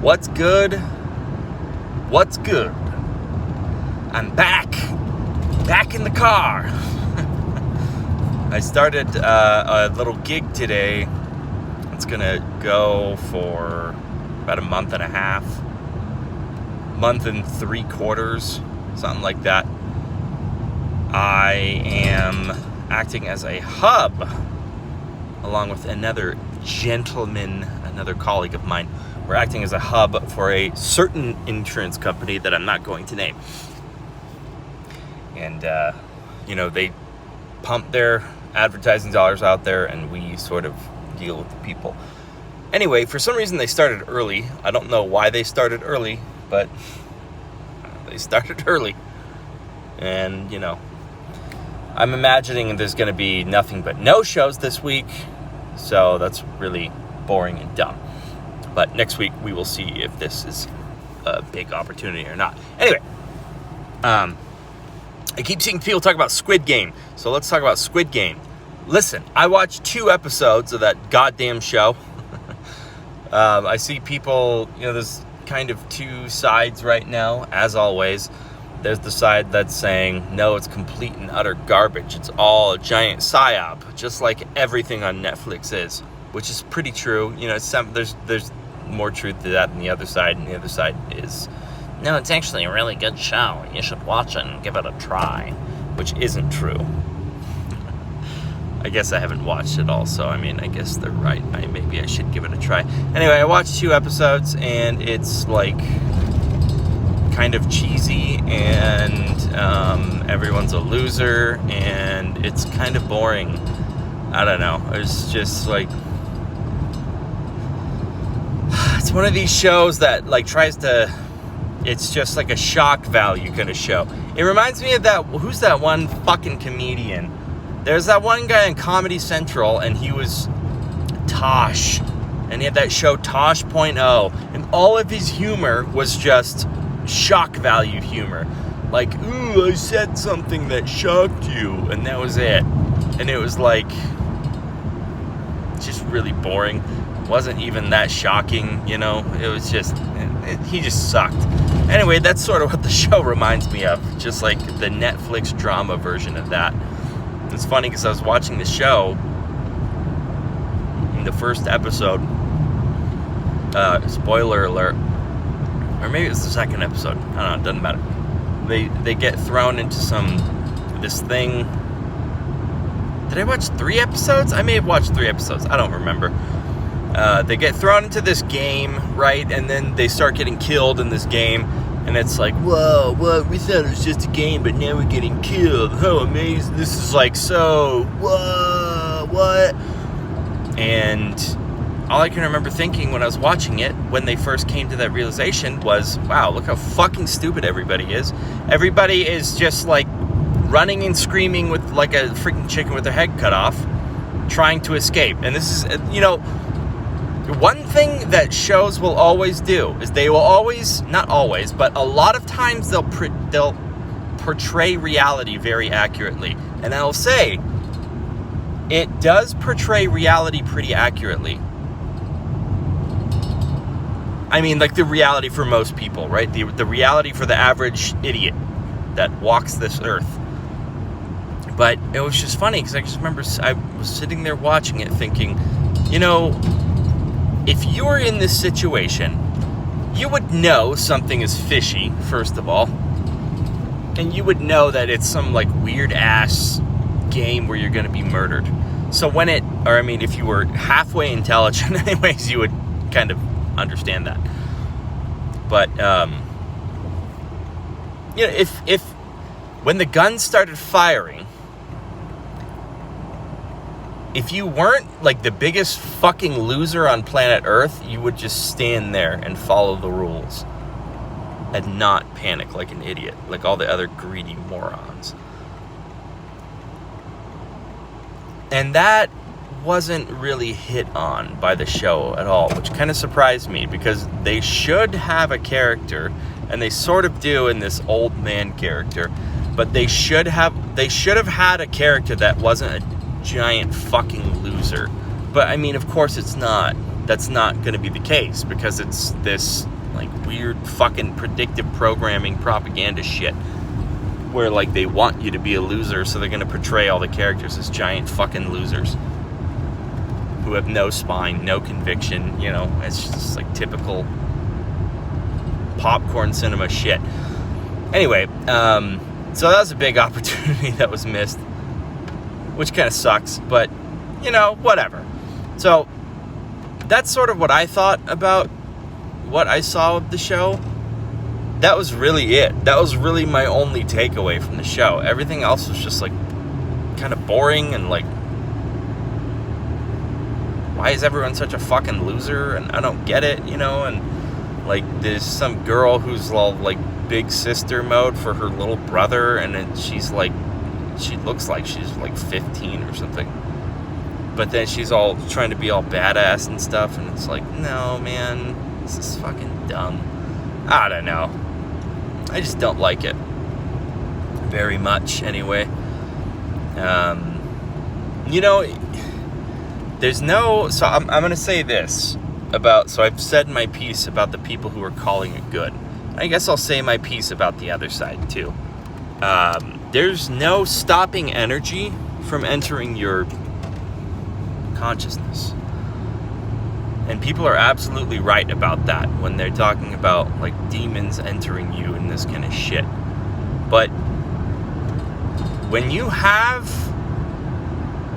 What's good? What's good? I'm back in the car. I started a little gig today. It's gonna go for about a month and a half, month and 3/4, something like that. I am acting as a hub along with another gentleman, another colleague of mine. We're acting as a hub for a certain insurance company that I'm not going to name. And, they pump their advertising dollars out there and we sort of deal with the people. Anyway, for some reason they started early. I don't know why they started early, but they started early. And, I'm imagining there's going to be nothing but no shows this week. So that's really boring and dumb. But next week we will see if this is a big opportunity or not. Anyway, I keep seeing people talk about Squid Game. So let's talk about Squid Game. Listen, I watched 2 episodes of that goddamn show. I see people, there's kind of 2 sides right now, as always. There's the side that's saying, no, it's complete and utter garbage. It's all a giant psyop, just like everything on Netflix is, which is pretty true. There's more truth to that than the other side, and the other side is, no, it's actually a really good show. You should watch it and give it a try, which isn't true. I guess I haven't watched it all, so I guess they're right. Maybe I should give it a try. Anyway, I watched 2 episodes, and it's like kind of cheesy, and everyone's a loser, and it's kind of boring. I don't know. It's just like, it's one of these shows that it's just like a shock value kind of show. It reminds me of who's that one fucking comedian? There's that one guy on Comedy Central, and he was Tosh, and he had that show Tosh.0, and all of his humor was just shock value humor. Like, ooh, I said something that shocked you, and that was it. And it was like, just really boring. Wasn't even that shocking, It was just, he just sucked. Anyway, that's sort of what the show reminds me of. Just like the Netflix drama version of that. It's funny because I was watching the show in the first episode. Spoiler alert. Or maybe it's the second episode. I don't know, it doesn't matter. They get thrown into this thing. Did I watch 3 episodes? I may have watched 3 episodes. I don't remember. They get thrown into this game, right? And then they start getting killed in this game. And it's like, whoa, we thought it was just a game, but now we're getting killed. How amazing. This is like so, whoa, what? And all I can remember thinking when I was watching it, when they first came to that realization, was, wow, look how fucking stupid everybody is. Everybody is just like running and screaming with like a freaking chicken with their head cut off, trying to escape. And this is, one thing that shows will always do is they will always, not always, but a lot of times they'll portray reality very accurately. And I'll say, it does portray reality pretty accurately. Like the reality for most people, right? The reality for the average idiot that walks this earth. But it was just funny because I just remember I was sitting there watching it thinking, if you were in this situation, you would know something is fishy, first of all. And you would know that it's some like weird ass game where you're going to be murdered. So if you were halfway intelligent anyways, you would kind of understand that. But, if when the guns started firing, if you weren't like the biggest fucking loser on planet Earth, you would just stand there and follow the rules and not panic like an idiot, like all the other greedy morons. And that wasn't really hit on by the show at all, which kind of surprised me because they should have a character, and they sort of do in this old man character, but they should have had a character that wasn't a giant fucking loser. But of course it's not. that's not going to be the case, because it's this like weird fucking predictive programming propaganda shit where like they want you to be a loser, so they're going to portray all the characters as giant fucking losers who have no spine, no conviction. You know, it's just like typical popcorn cinema shit. Anyway, so that was a big opportunity that was missed, which kind of sucks, but you know, whatever. So that's sort of what I thought about what I saw of the show. That was really it. That was really my only takeaway from the show. Everything else was just like kind of boring and like, why is everyone such a fucking loser? And I don't get it, you know? And like there's some girl who's all like big sister mode for her little brother, and she's like, she looks like she's like 15 or something. But then she's all trying to be all badass and stuff, and it's like, no, man, this is fucking dumb. I don't know. I just don't like it very much, anyway. You know, there's no... So I'm going to say this about... So I've said my piece about the people who are calling it good. I guess I'll say my piece about the other side, too. There's no stopping energy from entering your consciousness. And people are absolutely right about that when they're talking about like demons entering you and this kind of shit. But when you have,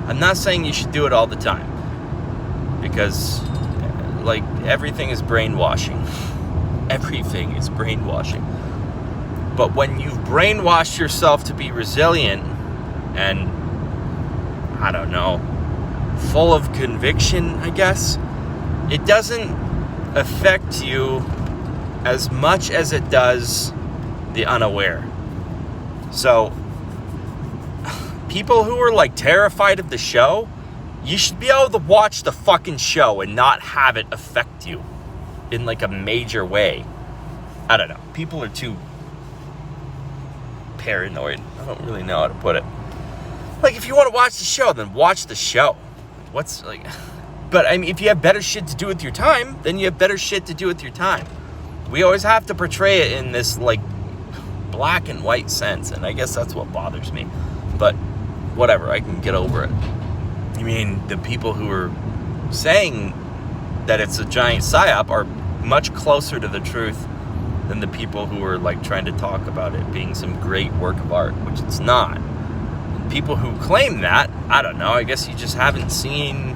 I'm not saying you should do it all the time, because like everything is brainwashing. Everything is brainwashing. But when you've brainwashed yourself to be resilient and, I don't know, full of conviction, I guess, it doesn't affect you as much as it does the unaware. So, people who are like terrified of the show, you should be able to watch the fucking show and not have it affect you in like a major way. I don't know. People are too paranoid. I don't really know how to put it. Like, if you want to watch the show, then watch the show. What's like... But, I mean, if you have better shit to do with your time, then you have better shit to do with your time. We always have to portray it in this, like, black and white sense, and I guess that's what bothers me. But, whatever, I can get over it. I mean, the people who are saying that it's a giant psyop are much closer to the truth than the people who are, like, trying to talk about it being some great work of art, which it's not. And people who claim that, I don't know, I guess you just haven't seen...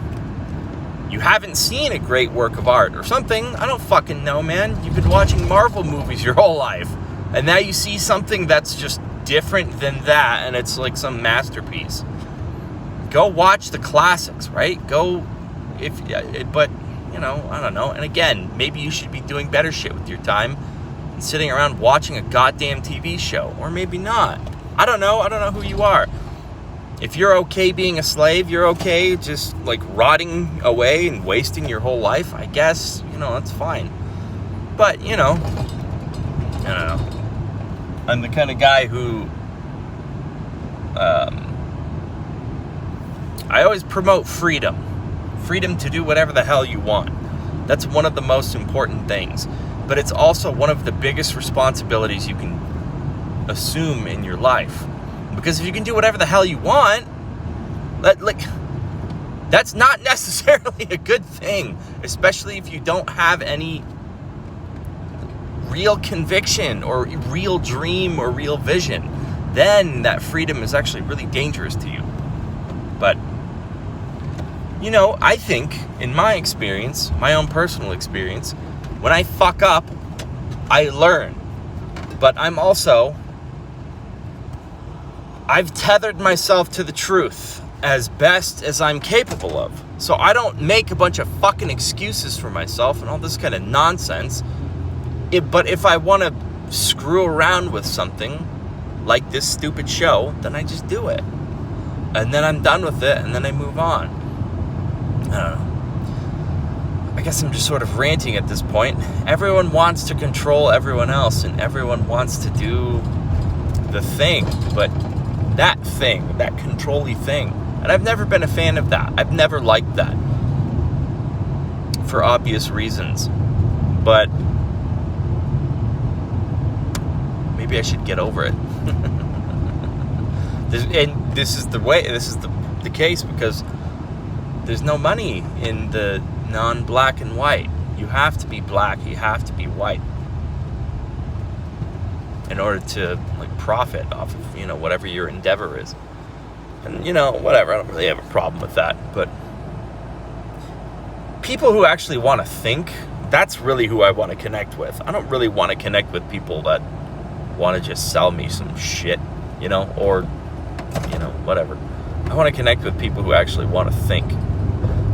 You haven't seen a great work of art or something. I don't fucking know, man. You've been watching Marvel movies your whole life. And now you see something that's just different than that, and it's like some masterpiece. Go watch the classics, right? Go, but, you know, I don't know. And again, maybe you should be doing better shit with your time than sitting around watching a goddamn TV show. Or maybe not. I don't know. I don't know who you are. If you're okay being a slave, you're okay just, like, rotting away and wasting your whole life, I guess, you know, that's fine. But, you know, I don't know. I'm the kind of guy who, I always promote freedom. Freedom to do whatever the hell you want. That's one of the most important things. But it's also one of the biggest responsibilities you can assume in your life. Because if you can do whatever the hell you want, that's not necessarily a good thing. Especially if you don't have any real conviction or real dream or real vision. Then that freedom is actually really dangerous to you. But, you know, I think, in my experience, my own personal experience, when I fuck up, I learn. But I've tethered myself to the truth as best as I'm capable of. So I don't make a bunch of fucking excuses for myself and all this kind of nonsense. But if I want to screw around with something like this stupid show, then I just do it. And then I'm done with it, and then I move on. I don't know. I guess I'm just sort of ranting at this point. Everyone wants to control everyone else, and everyone wants to do the thing, but that thing, that control-y thing. And I've never been a fan of that. I've never liked that. for obvious reasons. But maybe I should get over it. And this is the case because there's no money in the non-black and white. You have to be black, you have to be white in order to like profit off of, you know, whatever your endeavor is. And, you know, whatever, I don't really have a problem with that. But people who actually want to think, that's really who I want to connect with. I don't really want to connect with people that want to just sell me some shit, you know, or, you know, whatever. I want to connect with people who actually want to think.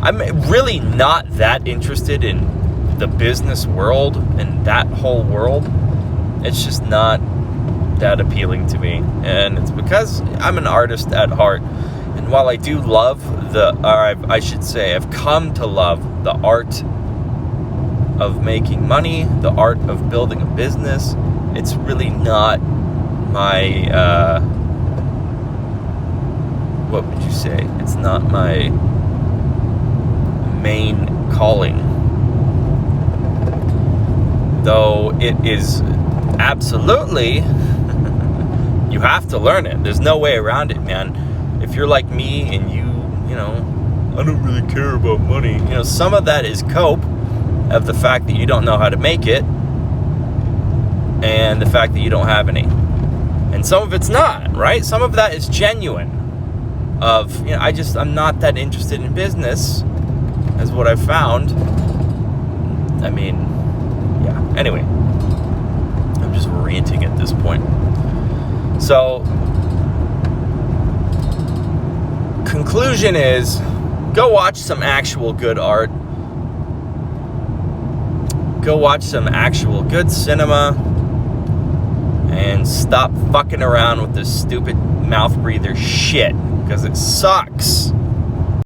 I'm really not that interested in the business world and that whole world. It's just not that appealing to me. And it's because I'm an artist at heart. And while I do love I should say, I've come to love the art of making money, the art of building a business, it's really not my, what would you say? It's not my main calling. Though it is absolutely, you have to learn it. There's no way around it, man. If you're like me and you know, I don't really care about money. You know, some of that is cope of the fact that you don't know how to make it and the fact that you don't have any. And some of it's not, right? Some of that is genuine. Of, you know, I'm not that interested in business, is what I've found. I mean, yeah. Anyway, I'm just ranting at this point. So, conclusion is, go watch some actual good art. Go watch some actual good cinema. And stop fucking around with this stupid mouth breather shit. Because it sucks.